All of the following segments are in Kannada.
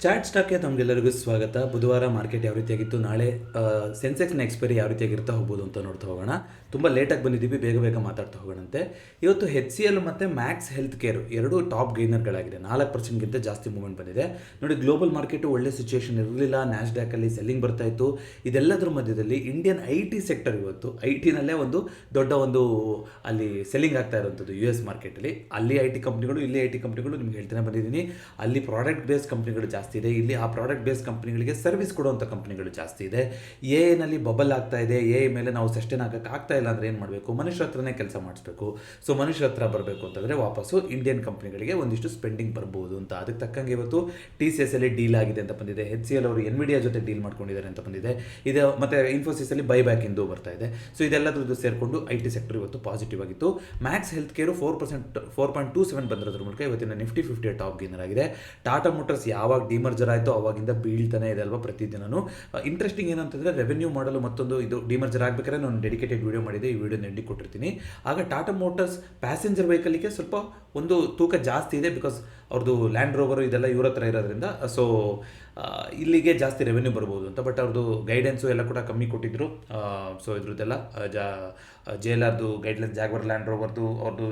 ಚಾಟ್ ಸ್ಟಾಕ್ಗೆ ತಮಗೆಲ್ಲರಿಗೂ ಸ್ವಾಗತ. ಬುಧವಾರ ಮಾರ್ಕೆಟ್ ಯಾವ ರೀತಿಯಾಗಿತ್ತು, ನಾಳೆ ಸೆನ್ಸೆಕ್ಸ್ನ ಎಕ್ಸ್ಪೈರಿ ಯಾವ ರೀತಿಯಾಗಿರ್ತಾ ಹೋಗ್ಬೋದು ಅಂತ ನೋಡ್ತಾ ಹೋಗೋಣ. ತುಂಬ ಲೇಟಾಗಿ ಬಂದಿದ್ದೀವಿ, ಬೇಗ ಬೇಗ ಮಾತಾಡ್ತಾ ಹೋಗೋಣಂತೆ. ಇವತ್ತು HCL ಮತ್ತು ಮ್ಯಾಕ್ಸ್ ಹೆಲ್ತ್ ಕೇರ್ ಎರಡೂ ಟಾಪ್ ಗೈನರ್ಗಳಾಗಿದೆ. 4%ಗಿಂತ ಜಾಸ್ತಿ ಮೂವ್ಮೆಂಟ್ ಬಂದಿದೆ. ನೋಡಿ, ಗ್ಲೋಬಲ್ ಮಾರ್ಕೆಟು ಒಳ್ಳೆ ಸಿಚುಯೇಷನ್ ಇರಲಿಲ್ಲ. ನ್ಯಾಸ್ಡ್ಯಾಕಲ್ಲಿ ಸೆಲ್ಲಿಂಗ್ ಬರ್ತಾ ಇತ್ತು. ಇದೆಲ್ಲದರ ಮಧ್ಯದಲ್ಲಿ ಇಂಡಿಯನ್ IT ಸೆಕ್ಟರ್ ಇವತ್ತು IT ನಲ್ಲೇ ದೊಡ್ಡ ಅಲ್ಲಿ ಸೆಲ್ಲಿಂಗ್ ಆಗ್ತಾ ಇರುವಂಥದ್ದು US ಮಾರ್ಕೆಟಲ್ಲಿ. ಅಲ್ಲಿ IT ಕಂಪ್ನಿಗಳು, ಇಲ್ಲಿ IT ಕಂಪ್ನಿಗಳು ನಿಮ್ಗೆ ಹೇಳ್ತಾನೆ ಬಂದಿದ್ದೀನಿ. ಅಲ್ಲಿ ಪ್ರಾಡಕ್ಟ್ ಬೇಸ್ಡ್ ಕಂಪ್ನಿಗಳು ಜಾಸ್ತಿ ಇದೆ, ಇಲ್ಲಿ ಆ ಪ್ರಾಡಕ್ಟ್ ಬೇಸ್ಡ್ ಕಂಪ್ನಿಗಳಿಗೆ ಸರ್ವಿಸ್ ಕೊಡುವಂಥ ಕಂಪ್ನಿಗಳು ಜಾಸ್ತಿ ಇದೆ. ನಲ್ಲಿ ಬಬಲ್ ಆಗ್ತಾ ಇದೆ. ಮೇಲೆ ನಾವು ಸಸ್ಟೈನ್ ಆಗಕ್ಕೆ ಆಗ್ತಾ ಇಲ್ಲ ಅಂದರೆ ಏನು ಮಾಡಬೇಕು? ಮನುಷ್ಯರ ಹತ್ರನೇ ಕೆಲಸ ಮಾಡಿಸ್ಬೇಕು. ಸೊ ಮನುಷ್ಯರ ಹತ್ರ ಬರಬೇಕು ಅಂತಂದರೆ ವಾಪಸ್ಸು ಇಂಡಿಯನ್ ಕಂಪ್ನಿಗಳಿಗೆ ಒಂದಿಷ್ಟು ಸ್ಪೆಂಡಿಂಗ್ ಬರ್ಬೋದು ಅಂತ. ಅದಕ್ಕೆ ತಕ್ಕಂಗೆ ಇವತ್ತು TCS ಅಲ್ಲಿ ಡೀಲ್ ಆಗಿದೆ ಅಂತ ಬಂದಿದೆ. HCL ಅವರು NVIDIA ಜೊತೆ ಡೀಲ್ ಮಾಡ್ಕೊಂಡಿದ್ದಾರೆ ಅಂತ ಬಂದಿದೆ. ಇದು ಮತ್ತು ಇನ್ಫೋಸಿಸ್ ಅಲ್ಲಿ ಬೈಬ್ಯಾಕ್ ಇಂದು ಬರ್ತಾ ಇದೆ. ಸೊ ಇದೆಲ್ಲದ್ರದ್ದು ಸೇರಿಕೊಂಡು IT ಸೆಕ್ಟರ್ ಇವತ್ತು ಪಾಸಿಟಿವ್ ಆಗಿತ್ತು. ಮ್ಯಾಕ್ಸ್ ಹೆಲ್ತ್ ಕೇರು 4.27 ಬಂದಿರೋದ್ರ ಮೂಲಕ ಇವತ್ತಿನ ನಿಫ್ಟಿ 50 ಟಾಪ್ ಗೇನರ್ ಆಗಿದೆ. ಟಾಟಾ ಮೋಟರ್ಸ್ ಯಾವಾಗ ಡಿಮರ್ಜರ್ ಆಯಿತು ಅವಾಗಿಂದ ಬೀಳ್ತಾನೆ ಇದೆ ಅಲ್ವಾ ಪ್ರತಿದಿನನೂ. ಇಂಟ್ರೆಸ್ಟಿಂಗ್ ಏನಂತಂದರೆ, ರೆವೆನ್ಯೂ ಮಾಡಲು ಮತ್ತೊಂದು ಇದು ಡಿಮರ್ಜರ್ ಆಗಬೇಕಾದ್ರೆ ನಾನು ಡೆಡಿಕೇಟೆಡ್ ವಿಡಿಯೋ ಮಾಡಿದೆ, ಈ ವಿಡಿಯೋ ನೆಡ್ಡಿ ಕೊಟ್ಟಿರ್ತೀನಿ. ಆಗ ಟಾಟಾ ಮೋಟರ್ಸ್ ಪ್ಯಾಸೆಂಜರ್ ವೆಹಿಕಲ್ಗೆ ಸ್ವಲ್ಪ ಒಂದು ತೂಕ ಜಾಸ್ತಿ ಇದೆ, ಬಿಕಾಸ್ ಅವ್ರದ್ದು ಲ್ಯಾಂಡ್ ರೋವರು ಇದೆಲ್ಲ ಇವ್ರ ಹತ್ರ ಇರೋದ್ರಿಂದ. ಸೊ ಇಲ್ಲಿಗೆ ಜಾಸ್ತಿ ರೆವೆನ್ಯೂ ಬರ್ಬೋದು ಅಂತ. ಬಟ್ ಅವ್ರದ್ದು ಗೈಡೆನ್ಸು ಎಲ್ಲ ಕೂಡ ಕಮ್ಮಿ ಕೊಟ್ಟಿದ್ರು. ಸೊ ಇದ್ರದ್ದೆಲ್ಲ JLRದು ಗೈಡ್ಲೈನ್ಸ್, ಜಾಗ್ವರ್ ಲ್ಯಾಂಡ್ ರೋವರ್ದು, ಅವ್ರದ್ದು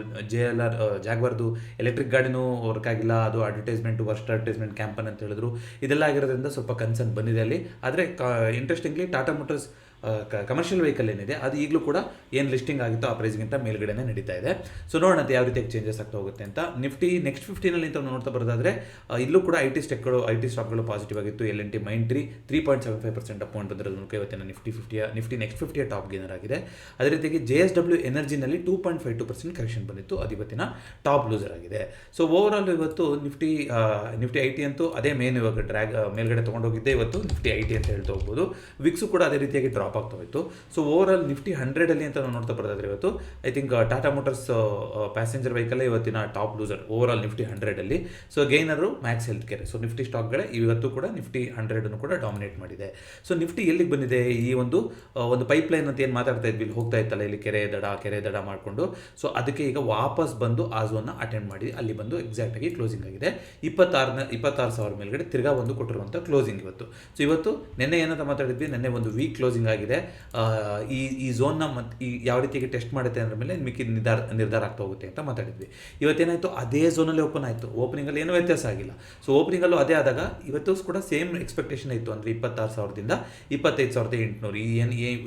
ಜಾಗ್ವರ್ದು ಎಲೆಕ್ಟ್ರಿಕ್ ಗಾಡಿನೂ ವರ್ಕ್ ಆಗಿಲ್ಲ. ಅದು ವರ್ಸ್ಟ್ ಅಡ್ವರ್ಟೈಸ್ಮೆಂಟ್ ಕ್ಯಾಂಪನ್ ಅಂತ ಹೇಳಿದ್ರು. ಇದೆಲ್ಲ ಆಗಿರೋದ್ರಿಂದ ಸ್ವಲ್ಪ ಕನ್ಸರ್ನ್ ಬಂದಿದೆ ಅಲ್ಲಿ. ಆದರೆ interestingly Tata motors commercial vehicle ಏನಿದೆ ಅದು ಈಗಲೂ ಕೂಡ ಏನು ಲಿಸ್ಟಿಂಗ್ ಆಗಿತ್ತೋ ಆ ಪ್ರೈಸ್ಗಿಂತ ಮೇಲ್ಗಡೆನೇ ನಡೀತಾ ಇದೆ. ಸೊ ನೋಡೋಣ ಯಾವ ರೀತಿಯಾಗಿ ಚೇಂಜಸ್ ಆಗ್ತಾ ಹೋಗುತ್ತೆ ಅಂತ. ನಿಫ್ಟಿ ನೆಕ್ಸ್ಟ್ 15ನಲ್ಲಿ ಅಂತ ನೋಡ್ತಾ ಬರೋದಾದರೆ ಇಲ್ಲೂ ಕೂಡ IT ಸ್ಟಾಕ್ಗಳು ಪಾಸಿಟಿವ್ ಆಗಿತ್ತು. L&T Mindtree 3.75% ಅಪ್ ಪಾಯಿಂಟ್ ಬಂದಿರೋದು ಮೂಲಕ ಇವತ್ತಿನ ನಿಫ್ಟಿ ನೆಕ್ಸ್ಟ್ 50 ಟಾಪ್ ಗೇನರ್ ಆಗಿದೆ. ಅದೇ ರೀತಿಯಾಗಿ JSW ಎನರ್ಜಿನಲ್ಲಿ 2.52% ಕರೆಕ್ಷನ್ ಬಂದಿತ್ತು, ಅದು ಇವತ್ತಿನ ಟಾಪ್ ಲೂಸರ್ ಆಗಿದೆ. ಸೊ ಓವರಾಲ್ ಇವತ್ತು ನಿಫ್ಟಿ IT ಅಂತೂ ಅದೇ ಮೇನ್ ಇವಾಗ ಮೇಲ್ಗಡೆ ತೊಗೊಂಡೋಗಿದ್ದೆ ಇವತ್ತು ನಿಫ್ಟಿ IT ಅಂತ ಹೇಳ್ತಾ ಹೋಗ್ಬೋದು. ವಿಕ್ಸು ಕೂಡ ಅದೇ ರೀತಿಯಾಗಿ ಡ್ರಾಪ್ ಆಗ್ತಾ ಹೋಯಿತು. ಸೊ ಓವರಾಲ್ ನಿಫ್ಟಿ 100 ಅಂತ ನಾವು ನೋಡ್ತಾ ಬರೋದಾದ್ರೆ ಇವತ್ತು I think Tata motors passenger vehicle ಇವತ್ತಿನ top loser overall Nifty 100. So gainer Max healthcare. So Nifty ಸ್ಟಾಕ್ಗಳೇ ಇವತ್ತು ಕೂಡ ನಿಫ್ಟಿ 100 ಕೂಡ ಡಾಮಿನೇಟ್ ಮಾಡಿದೆ. ಸೊ ನಿಫ್ಟಿ ಎಲ್ಲಿಗೆ ಬಂದಿದೆ? ಈ ಒಂದು ಪೈಪ್ಲೈನ್ ಅಂತ ಏನು ಮಾತಾಡ್ತಾ ಇದ್ವಿ, ಇಲ್ಲಿ ಹೋಗ್ತಾ ಇತ್ತಲ್ಲ, ಇಲ್ಲಿ ಕೆರೆ ದಡ ಮಾಡಿಕೊಂಡು. ಸೊ ಅದಕ್ಕೆ ಈಗ ವಾಪಸ್ ಬಂದು ಆ ಝೋನ್ನ ಅಟೆಂಡ್ ಮಾಡಿ ಅಲ್ಲಿ ಬಂದು ಎಕ್ಸಾಕ್ಟಾಗಿ ಕ್ಲೋಸಿಂಗ್ ಆಗಿದೆ. 26,000 ಮೇಲ್ಗಡೆ ತಿರ್ಗಾ ಒಂದು ಕೊಟ್ಟಿರುವಂಥ ಕ್ಲೋಸಿಂಗ್ ಇವತ್ತು. ಸೊ ಇವತ್ತು ನೆನ್ನೆ ಏನಂತ ಮಾತಾಡಿದ್ವಿ, ನೆನ್ನೆ ಒಂದು ವೀಕ್ ಕ್ಲೋಸಿಂಗ್ ಆಗಿದೆ. ಈ ಝೋನ್ನ ಯಾವ ರೀತಿಯಾಗಿ ಟೆಸ್ಟ್ ಮಾಡುತ್ತೆ ಅಂದ್ರ ಮೇಲೆ ಮಿಕ್ಕಿ ನಿರ್ಧಾರ ಆಗ್ತಾ ಹೋಗುತ್ತೆ ಅಂತ ಮಾತಾಡಿದ್ವಿ. ಇವತ್ತೇನಾಯಿತು, ಅದೇ ಝೋನಲ್ಲಿ ಓಪನ್ ಆಯಿತು. ಓಪನಿಂಗಲ್ಲಿ ಏನೂ ವ್ಯತ್ಯಾಸ ಆಗಿಲ್ಲ. ಸೊ ಓಪನಿಂಗಲ್ಲೂ ಅದೇ ಆದಾಗ ಇವತ್ತು ಕೂಡ ಸೇಮ್ ಎಕ್ಸ್ಪೆಕ್ಟೇಷನ್ ಇತ್ತು, ಅಂದರೆ 26,000ದಿಂದ 25,800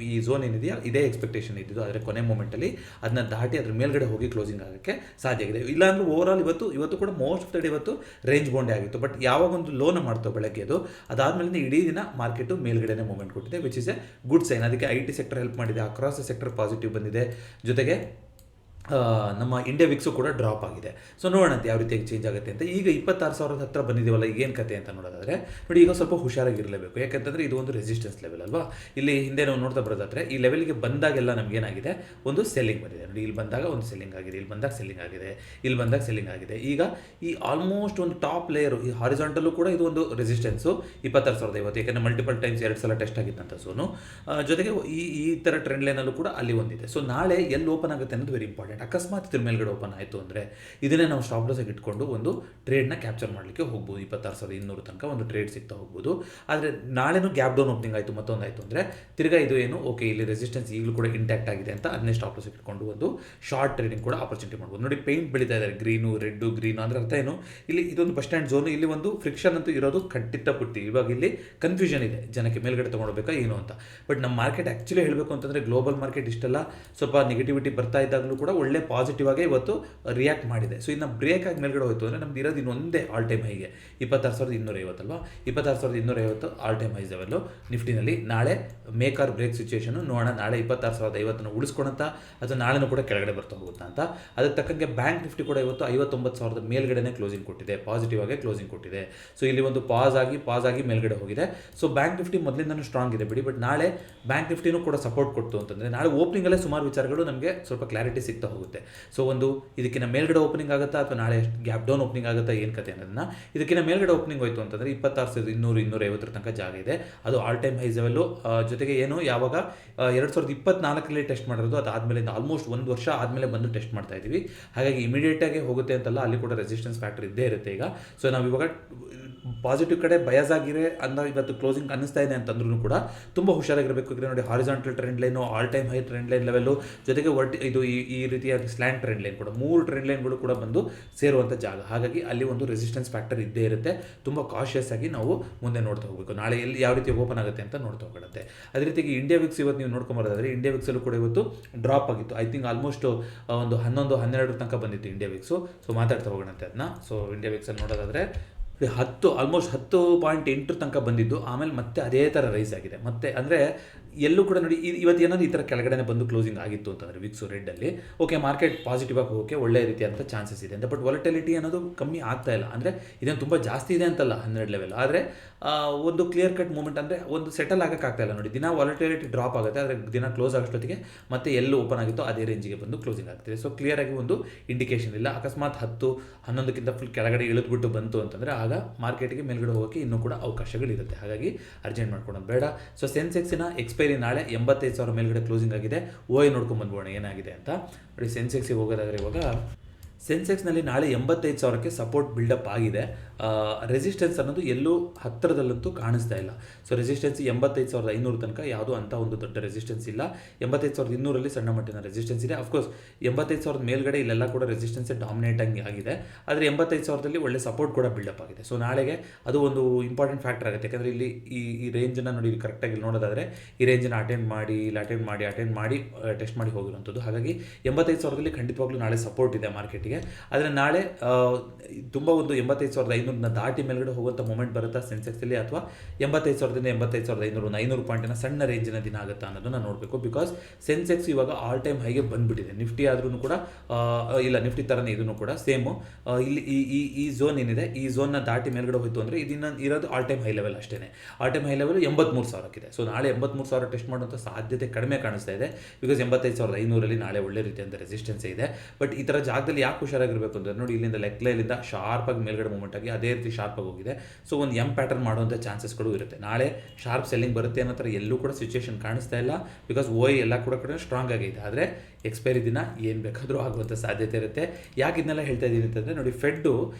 ಈ ಝೋನ್ ಏನಿದೆಯಾ ಇದೇ ಎಕ್ಸ್ಪೆಕ್ಟೇಷನ್ ಇದ್ದಿದ್ದು. ಆದರೆ ಕೊನೆ ಮೂಮೆಂಟಲ್ಲಿ ಅದನ್ನ ದಾಟಿ ಅದ್ರ ಮೇಲ್ಗಡೆ ಹೋಗಿ ಕ್ಲೋಸಿಂಗ್ ಆಗೋಕ್ಕೆ ಸಾಧ್ಯ ಆಗಿದೆ. ಇಲ್ಲಾಂದ್ರೆ ಓವರಾಲ್ ಇವತ್ತು ಕೂಡ ಮೋಸ್ಟ್ ಆಫ್ ದ ಡೇ ಇವತ್ತು ರೇಂಜ್ ಬೌಂಡೇ ಆಗಿತ್ತು. ಬಟ್ ಯಾವಾಗ ಒಂದು ಲೋನ ಮಾಡ್ತೋ ಬೆಳಗ್ಗೆ ಅದು, ಅದಾದಮೇಲೆ ಇಡೀ ದಿನ ಮಾರ್ಕೆಟು ಮೇಲ್ಗಡೆನೇ ಮೂವ್ಮೆಂಟ್ ಕೊಟ್ಟಿದೆ, which is a good sign. ಅದಕ್ಕೆ IT ಸೆಕ್ಟರ್ ಹೆಲ್ಪ್ ಮಾಡಿದೆ, ಅಕ್ರಾಸ್ ಸೆಕ್ಟರ್ ಪಾಸಿಟಿವ್ ಬಂದಿದೆ. ಜೊತೆಗೆ ನಮ್ಮ ಇಂಡಿಯಾ ವಿಕ್ಸು ಕೂಡ ಡ್ರಾಪ್ ಆಗಿದೆ. ಸೊ ನೋಡೋಣ ಯಾವ ರೀತಿಯಾಗಿ ಚೇಂಜ್ ಆಗುತ್ತೆ ಅಂತ. ಈಗ 26,000 ಹತ್ರ ಬಂದಿದ್ದೀವಲ್ಲ, ಈಗೇನು ಕತೆ ಅಂತ ನೋಡೋದಾದರೆ ನೋಡಿ, ಈಗ ಸ್ವಲ್ಪ ಹುಷಾರಾಗಿರಲೇಬೇಕು. ಯಾಕಂತಂದರೆ ಇದು ಒಂದು ರೆಸಿಸ್ಟೆನ್ಸ್ ಲೆವೆಲ್ ಅಲ್ವಾ. ಇಲ್ಲಿ ಹಿಂದೆ ನಾವು ನೋಡ್ತಾ ಬರೋದಾದರೆ ಈ ಲೆವೆಲ್ಗೆ ಬಂದಾಗೆಲ್ಲ ನಮಗೇನಾಗಿದೆ, ಒಂದು ಸೆಲ್ಲಿಂಗ್ ಬಂದಿದೆ ನೋಡಿ. ಇಲ್ಲಿ ಬಂದಾಗ ಒಂದು ಸೆಲ್ಲಿಂಗ್ ಆಗಿದೆ, ಇಲ್ಲಿ ಬಂದಾಗ ಸೆಲ್ಲಿಂಗ್ ಆಗಿದೆ, ಇಲ್ಲಿ ಬಂದಾಗ ಸೆಲ್ಲಿಂಗ್ ಆಗಿದೆ. ಈಗ ಈ ಆಲ್ಮೋಸ್ಟ್ ಒಂದು ಟಾಪ್ ಲೇಯರು, ಈ ಹಾರಿಜಾಂಟಲ್ಲೂ ಕೂಡ ಇದು ಒಂದು ರೆಸಿಸ್ಟೆನ್ಸು 26,050. ಯಾಕಂದರೆ ಮಲ್ಟಿಪಲ್ ಟೈಮ್ಸ್ 2 ಸಲ ಟೆಸ್ಟ್ ಆಗಿತ್ತಂತ ಝೋನು. ಜೊತೆಗೆ ಈ ಥರ ಟ್ರೆಂಡ್ ಲೈನಲ್ಲೂ ಕೂಡ ಅಲ್ಲಿ ಒಂದಿದೆ. ಸೊ ನಾಳೆ ಎಲ್ಲಿ ಓಪನ್ ಆಗುತ್ತೆ ಅನ್ನೋದು ವೆರಿ ಇಂಪಾರ್ಟೆಂಟ್. ಅಕಸ್ಮಾತ್ ಇದ್ರ ಮೇಲ್ಗಡೆ ಓಪನ್ ಆಯಿತು ಅಂದರೆ ಇದನ್ನೇ ನಾವು ಸ್ಟಾಪ್ ಲಾಸ್ ಆಗಿ ಇಟ್ಕೊಂಡು ಒಂದು ಟ್ರೇಡ್ನ ಕ್ಯಾಪ್ಚರ್ ಮಾಡಲಿಕ್ಕೆ ಹೋಗ್ಬೋದು. 26,200 ತನಕ ಒಂದು ಟ್ರೇಡ್ ಸಿಗ್ತಾ ಹೋಗ್ಬೋದು. ಆದರೆ ನಾಳೆನೂ ಗ್ಯಾಪ್ ಡೌನ್ ಓಪನಿಂಗ್ ಆಯಿತು, ಮತ್ತೊಂದು ಆಯಿತು ಅಂದರೆ ತಿರ್ಗಾ ಇದು ಏನು ಓಕೆ, ಇಲ್ಲಿ ರೆಸಿಸ್ಟೆನ್ಸ್ ಈಗಲೂ ಕೂಡ ಇಂಟ್ಯಾಕ್ಟ್ ಆಗಿದೆ ಅಂತ ಅದನ್ನೇ ಸ್ಟಾಪ್ ಲಾಸ್ ಇಟ್ಕೊಂಡು ಒಂದು ಶಾರ್ಟ್ ಟ್ರೇಡಿಂಗ್ ಕೂಡ ಆಪರ್ಚುನಿಟಿ ಮಾಡ್ಬೋದು. ನೋಡಿ, ಪೇಂಟ್ ಬೆಳೀತಾ ಇದ್ದಾರೆ, ಗ್ರೀನು ರೆಡ್ಡು ಗ್ರೀನು ಅಂದರೆ ಅರ್ಥ ಏನು, ಇಲ್ಲಿ ಇದೊಂದು ಬಸ್ ಸ್ಟ್ಯಾಂಡ್ ಝೋನು. ಇಲ್ಲಿ ಒಂದು ಫ್ರಿಕ್ಷನ್ ಅಂತೂ ಇರೋದು ಖಂಡಿತ ಪುಟ್ಟಿ. ಇವಾಗ ಇಲ್ಲಿ ಕನ್ಫ್ಯೂಷನ್ ಇದೆ ಜನಕ್ಕೆ, ಮೇಲ್ಗಡೆ ತೊಗೊಳ್ಬೇಕಾ ಏನು ಅಂತ. ಬಟ್ ನಮ್ಮ ಮಾರ್ಕೆಟ್ ಆ್ಯಕ್ಚುಲಿ ಹೇಳಬೇಕು ಅಂತಂದರೆ ಗ್ಲೋಬಲ್ ಮಾರ್ಕೆಟ್ ಇಷ್ಟೆಲ್ಲ ಸ್ವಲ್ಪ ನೆಗೆಟಿವಿಟಿ ಬರ್ತಾ ಇದ್ದಾಗಲೂ ಕೂಡ ಒಳ್ಳೆ ಪಾಸಿಟಿವ್ ಆಗಿ ಇವತ್ತು ರಿಯಾಕ್ಟ್ ಮಾಡಿದೆ. ಸೊ ಇನ್ನು ಬ್ರೇಕ್ ಆಗಿ ಮೇಲ್ಗಡೆ ಹೋಯಿತು ಅಂದರೆ ನಮ್ದು ಇರೋದು ಇನ್ನೊಂದೇ ಆಲ್ ಟೈಮ್ ಹೈಗೆ 26,250 ಅಲ್ವಾ. 26,250 ಆಲ್ ಟೈಮ್ ಹೈಸ್ ಲೆವೆಲ್ಲು ನಿಫ್ಟಿನಲ್ಲಿ. ನಾಳೆ ಮೇಕ್ ಆರ್ ಬ್ರೇಕ್ ಸಿಚುವೇಷನು ನೋಡೋಣ. ನಾಳೆ 26,050 ಉಳಿಸ್ಕೊಳಂತ ಅಥವಾ ನಾಳೆನೂ ಕೂಡ ಕೆಳಗಡೆ ಬರ್ತಾ ಹೋಗುತ್ತಾ ಅಂತ. ಅದಕ್ಕೆ ತಕ್ಕಂಗೆ ಬ್ಯಾಂಕ್ ನಿಫ್ಟಿ ಕೂಡ ಇವತ್ತು 59,000 ಮೇಲ್ಗಡೆನೇ ಕ್ಲೋಸಿಂಗ್ ಕೊಟ್ಟಿದೆ, ಪಾಸಿಟಿವ್ ಆಗಿ ಕ್ಲೋಸಿಂಗ್ ಕೊಟ್ಟಿದೆ. ಸೊ ಇಲ್ಲಿ ಒಂದು ಪಾಸ್ ಆಗಿ ಮೇಲ್ಗಡೆ ಹೋಗಿದೆ. ಸೊ ಬ್ಯಾಂಕ್ ನಿಫ್ಟಿ ಮೊದಲಿಂದನೂ ಸ್ಟ್ರಾಂಗ್ ಇದೆ ಬಿಡಿ. ಬಟ್ ನಾಳೆ ಬ್ಯಾಂಕ್ ನಿಫ್ಟಿನೂ ಕೂಡ ಸಪೋರ್ಟ್ ಕೊಡ್ತು ಅಂತಂದರೆ ನಾಳೆ ಓಪನಿಂಗಲ್ಲೇ ಸುಮಾರು ವಿಚಾರಗಳು ನಮಗೆ ಸ್ವಲ್ಪ ಕ್ಲಾರಿಟಿ ಸಿಗ್ತಾ ಹೋಗುತ್ತೆ. ಸೊ ಒಂದು ಇದಕ್ಕಿಂತ ಮೇಲ್ಗಡೆ ಓಪನಿಂಗ್ ಆಗುತ್ತಾ ಅಥವಾ ನಾಳೆ ಗ್ಯಾಪ್ ಡೌನ್ ಓಪನಿಂಗ್ ಆಗುತ್ತಾ ಏನು ಕತೆ ಅನ್ನೋದನ್ನ, ಇದಕ್ಕಿಂತ ಮೇಲ್ಗಡೆ ಓಪನಿಂಗ್ ಹೋಯಿತು ಅಂತಂದರೆ 26,200-250 ತನಕ ಜಾಗ ಇದೆ. ಅದು ಆಲ್ ಟೈಮ್ ಹೈಸ್ ಲೆವೆಲ್ಲು. ಜೊತೆಗೆ ಏನು ಯಾವಾಗ 2024 ಟೆಸ್ಟ್ ಮಾಡಿರೋದು, ಅದಾದಮೇಲೆ ಆಲ್ಮೋಸ್ಟ್ 1 ವರ್ಷ ಆದಮೇಲೆ ಬಂದು ಟೆಸ್ಟ್ ಮಾಡ್ತಾ ಇದ್ದೀವಿ. ಹಾಗಾಗಿ ಇಮಿಡಿಯೇಟಾಗಿ ಹೋಗುತ್ತೆ ಅಂತಲ್ಲ, ಅಲ್ಲಿ ಕೂಡ ರೆಸಿಸ್ಟೆನ್ಸ್ ಫ್ಯಾಕ್ಟರ್ ಇದ್ದೇ ಇರುತ್ತೆ ಈಗ. ಸೊ ನಾವು ಇವಾಗ ಪಾಸಿಟಿವ್ ಕಡೆ ಬಯಾಸ್ ಆಗಿರೆ ಅಂತ ಇವತ್ತು ಕ್ಲೋಸಿಂಗ್ ಅನ್ನಿಸ್ತಾ ಇದೆ ಅಂತಂದ್ರೂ ಕೂಡ ತುಂಬ ಹುಷಾರಾಗಿರಬೇಕು. ಈಗ ನೋಡಿ horizontal trend line, all time high trend line level, ಜೊತೆಗೆ ಇದು ಈ ರೀತಿಯ ಸ್ಲ್ಯಾಂಟ್ ಟ್ರೆಂಡ್ ಲೈನ್ ಕೂಡ, 3 ಟ್ರೆಂಡ್ ಲೈನ್ಗಳು ಕೂಡ ಬಂದು ಸೇರುವಂಥ ಜಾಗ. ಹಾಗಾಗಿ ಅಲ್ಲಿ ಒಂದು ರೆಸಿಸ್ಟೆನ್ಸ್ ಫ್ಯಾಕ್ಟರ್ ಇದ್ದೇ ಇರುತ್ತೆ. ತುಂಬ ಕಾಷಿಯಸ್ ಆಗಿ ನಾವು ಮುಂದೆ ನೋಡ್ತಾ ಹೋಗಬೇಕು. ನಾಳೆ ಎಲ್ಲಿ ಯಾವ ರೀತಿ ಓಪನ್ ಆಗುತ್ತೆ ಅಂತ ನೋಡ್ತಾ ಹೋಗುತ್ತೆ. ಅದೇ ರೀತಿಗೆ ಇಂಡಿಯಾ ವಿಕ್ಸ್ ಇವತ್ತು ನೀವು ನೋಡ್ಕೊಂಬರೋದಾದರೆ, ಇಂಡಿಯಾ ವಿಕ್ಸಲ್ಲೂ ಕೂಡ ಇವತ್ತು ಡ್ರಾಪ್ ಆಗಿತ್ತು. ಐ ಥಿಂಕ್ ಆಲ್ಮೋಸ್ಟ್ ಒಂದು 11-12 ತನಕ ಬಂದಿತ್ತು ಇಂಡಿಯಾ ವಿಕ್ಸು. ಸೊ ಮಾತಾಡ್ತಾ ಹೋಗೋಣಂತೆ ಅದನ್ನ. ಸೊ ಇಂಡಿಯಾ ವಿಕ್ಸಲ್ಲಿ ನೋಡೋದಾದರೆ ಆಲ್ಮೋಸ್ಟ್ 10.8 ತನಕ ಬಂದಿದ್ದು, ಆಮೇಲೆ ಮತ್ತೆ ಅದೇ ಥರ ರೈಸ್ ಆಗಿದೆ. ಮತ್ತೆ ಅಂದರೆ ಎಲ್ಲೂ ಕೂಡ ನೋಡಿ ಇವತ್ತು ಏನಾದರೂ ಈ ಥರ ಕೆಳಗಡೆ ಬಂದು ಕ್ಲೋಸಿಂಗ್ ಆಗಿತ್ತು ಅಂತಂದರೆ ವಿಕ್ಸು ರೆಡ್ಡಲ್ಲಿ, ಓಕೆ ಮಾರ್ಕೆಟ್ ಪಾಸಿಟಿವ್ ಆಗಿ ಹೋಗೋಕ್ಕೆ ಒಳ್ಳೆ ರೀತಿಯಾದಂಥ ಚಾನ್ಸಸ್ ಇದೆ ಅಂತ. ಬಟ್ ವಾಲಟಿಲಿಟಿ ಅನ್ನೋದು ಕಮ್ಮಿ ಆಗ್ತಾ ಇಲ್ಲ. ಅಂದರೆ ಇದೇನು ತುಂಬ ಜಾಸ್ತಿ ಇದೆ ಅಂತಲ್ಲ 12 ಲೆವೆಲ್, ಆದರೆ ಒಂದು ಕ್ಲಿಯರ್ ಕಟ್ ಮೂಮೆಂಟ್ ಅಂದರೆ ಒಂದು ಸೆಟಲ್ ಆಗೋಕ್ಕಾಗ್ತಾ ಇಲ್ಲ. ನೋಡಿ ದಿನ ವಾಲಟಿಲಿಟಿ ಡ್ರಾಪ್ ಆಗುತ್ತೆ, ಆದರೆ ದಿನ ಕ್ಲೋಸ್ ಆಗೋಷ್ಟೊತ್ತಿಗೆ ಮತ್ತೆ ಎಲ್ಲೂ ಓಪನ್ ಆಗಿತ್ತು ಅದೇ ರೇಂಜಿಗೆ ಬಂದು ಕ್ಲೋಸಿಂಗ್ ಆಗ್ತಿದೆ. ಸೊ ಕ್ಲಿಯರ್ ಆಗಿ ಒಂದು ಇಂಡಿಕೇಶನ್ ಇಲ್ಲ. ಅಕಸ್ಮಾತ್ 10-11ಕ್ಕಿಂತ ಫುಲ್ ಕೆಳಗಡೆ ಇಳಿದ್ಬಿಟ್ಟು ಬಂತು ಅಂತಂದರೆ ಆಗ ಮಾರ್ಕೆಟ್ಗೆ ಮೇಲ್ಗಡೆ ಹೋಗೋಕ್ಕೆ ಇನ್ನೂ ಕೂಡ ಅವಕಾಶಗಳಿರುತ್ತೆ. ಹಾಗಾಗಿ ಅರ್ಜೆಂಟ್ ಮಾಡ್ಕೊಳೋದು ಬೇಡ. ಸೊ ಸೆನ್ಸೆಕ್ಸಿನ ಎಕ್ಸ್ಪೈರಿ ನಾಳೆ 85,000 ಮೇಲ್ಗಡೆ ಕ್ಲೋಸಿಂಗ್ ಆಗಿದೆ. ಓಯ್ ನೋಡ್ಕೊಂಡು ಬಂದ್ಬೋಣ ಏನಾಗಿದೆ ಅಂತ. ನೋಡಿ ಸೆನ್ಸೆಕ್ಸಿಗೆ ಹೋಗೋದಾದರೆ ಇವಾಗ ಸೆನ್ಸೆಕ್ಸ್ನಲ್ಲಿ ನಾಳೆ 85,000ಕ್ಕೆ ಸಪೋರ್ಟ್ ಬಿಲ್ಡಪ್ ಆಗಿದೆ. ರೆಸಿಸ್ಟೆನ್ಸ್ ಅನ್ನೋದು ಎಲ್ಲೂ ಹತ್ತಿರದಲ್ಲಂತೂ ಕಾಣಿಸ್ತಾ ಇಲ್ಲ. ಸೊ ರೆಸಿಸ್ಟೆನ್ಸ್ 85,500 ತನಕ ಯಾವುದೂ ಅಂಥ ಒಂದು ದೊಡ್ಡ ರೆಸಿಸ್ಟೆನ್ಸ್ ಇಲ್ಲ. 85,200 ಸಣ್ಣ ಮಟ್ಟಿನ ರೆಸಿಸ್ಟೆನ್ಸ್ ಇದೆ. ಅಫ್ಕೋರ್ಸ್ 85,000 ಮೇಲ್ಗಡೆ ಇಲ್ಲೆಲ್ಲ ಕೂಡ ರೆಸಿಸ್ಟೆನ್ಸೇ ಡಾಮಿನೇಟ್ ಆಗಿದೆ. ಆದರೆ 85,000ದಲ್ಲಿ ಒಳ್ಳೆ ಸಪೋರ್ಟ್ ಕೂಡ ಬಿಲ್ಡಪ್ ಆಗಿದೆ. ಸೊ ನಾಳೆಗೆ ಅದು ಒಂದು ಇಂಪಾರ್ಟೆಂಟ್ ಫ್ಯಾಕ್ಟರ್ ಆಗುತ್ತೆ. ಯಾಕಂದರೆ ಇಲ್ಲಿ ಈ ರೇಂಜನ್ನು ನೋಡಿ ಕರೆಕ್ಟಾಗಿ ಇಲ್ಲಿ ನೋಡೋದಾದರೆ ಈ ರೇಂಜನ್ನು ಅಟೆಂಡ್ ಮಾಡಿ ಟೆಸ್ಟ್ ಮಾಡಿ ಹೋಗಿರುವಂಥದ್ದು. ಹಾಗಾಗಿ 85,000ದಲ್ಲಿ ಖಂಡಿತವಾಗ್ಲೂ ನಾಳೆ ಸಪೋರ್ಟ್ ಇದೆ ಮಾರ್ಕೆಟಿಗೆ. ಆದರೆ ನಾಳೆ ತುಂಬ ಒಂದು 85,500 ದಾಟಿ ಮೇಲ್ಗಡೆ ಹೋಗುವಂಥ ಮೂಮೆಂಟ್ ಬರುತ್ತಾ ಸೆನ್ಸೆಕ್ಸಲ್ಲಿ, ಅಥವಾ 85,000ದಿಂದ 85,500 ಒಂದು 500 ಪಾಯಿಂಟಿನ ಸಣ್ಣ ರೇಂಜಿನ ದಿನ ಆಗುತ್ತಾ ಅನ್ನೋದನ್ನು ನೋಡಬೇಕು. ಬಿಕಾಸ್ ಸೆನ್ಸೆಕ್ಸ್ ಇವಾಗ ಆಲ್ ಟೈಮ್ ಹೈಗೆ ಬಂದುಬಿಟ್ಟಿದೆ. ನಿಫ್ಟಿ ಆದ್ರೂ ಕೂಡ ಇಲ್ಲ, ನಿಫ್ಟಿ ಥರನೇ ಇದನ್ನು ಕೂಡ ಸೇಮು. ಇಲ್ಲಿ ಈ ಝೋನ್ ಏನಿದೆ, ಈ ಝೋನ್ನ ದಾಟಿ ಮೇಲ್ಗಡೆ ಹೋಯಿತು ಅಂದರೆ ಇದನ್ನು ಇರೋದು ಆಲ್ ಟೈಮ್ ಹೈ ಲೆವೆಲ್ ಅಷ್ಟೇ. All time high level 83,000 so ನಾಳೆ 83,000 ಟೆಸ್ಟ್ ಮಾಡುವಂಥ ಸಾಧ್ಯತೆ ಕಡಿಮೆ ಕಾಣಿಸ್ತಾ ಇದೆ. ಬಿಕಾಸ್ 85,500 ನಾಳೆ ಒಳ್ಳೆ ರೀತಿಯಂಥ ರೆಸಿಸ್ಟೆನ್ಸ್ ಇದೆ. ಬಟ್ ಈ ಥರ ಜಾಗದಲ್ಲಿ ಯಾಕೆ ಹುಷಾರಾಗಿರಬೇಕು ಅಂದರೆ ನೋಡಿ, ಇಲ್ಲಿಂದ ಲೆಕ್ಲೈಲಿಂದ ಶಾರ್ಪಾಗಿ ಮೇಲ್ಗಡೆ ಮೂಮೆಂಟ್ ಆಗಿ ಅದೇ ರೀತಿ ಶಾರ್ಪಾಗಿ ಹೋಗಿದೆ. ಸೊ ಒಂದು ಪ್ಯಾಟರ್ನ್ ಮಾಡುವಂಥ ಚಾನ್ಸಸ್ಗಳು ಇರುತ್ತೆ. ನಾಳೆ ಶಾರ್ಪ್ ಸೆಲ್ಲಿಂಗ್ ಬರುತ್ತೆ ಅನ್ನೋ ಥರ ಎಲ್ಲೂ ಕೂಡ ಸಿಚುವೇಶನ್ ಕಾಣಿಸ್ತಾ ಇಲ್ಲ. ಬಿಕಾಸ್ ಓಯ್ ಎಲ್ಲ ಕೂಡ ಸ್ಟ್ರಾಂಗ್ ಆಗಿದೆ. ಆದರೆ ಎಕ್ಸ್ಪೈರಿ ದಿನ ಏನು ಬೇಕಾದರೂ ಆಗುವಂಥ ಸಾಧ್ಯತೆ ಇರುತ್ತೆ. ಯಾಕೆ ಇದನ್ನೆಲ್ಲ ಹೇಳ್ತಾ ಇದ್ದೀನಿ ಅಂತಂದರೆ ನೋಡಿ, ಫೆಡ್ಡು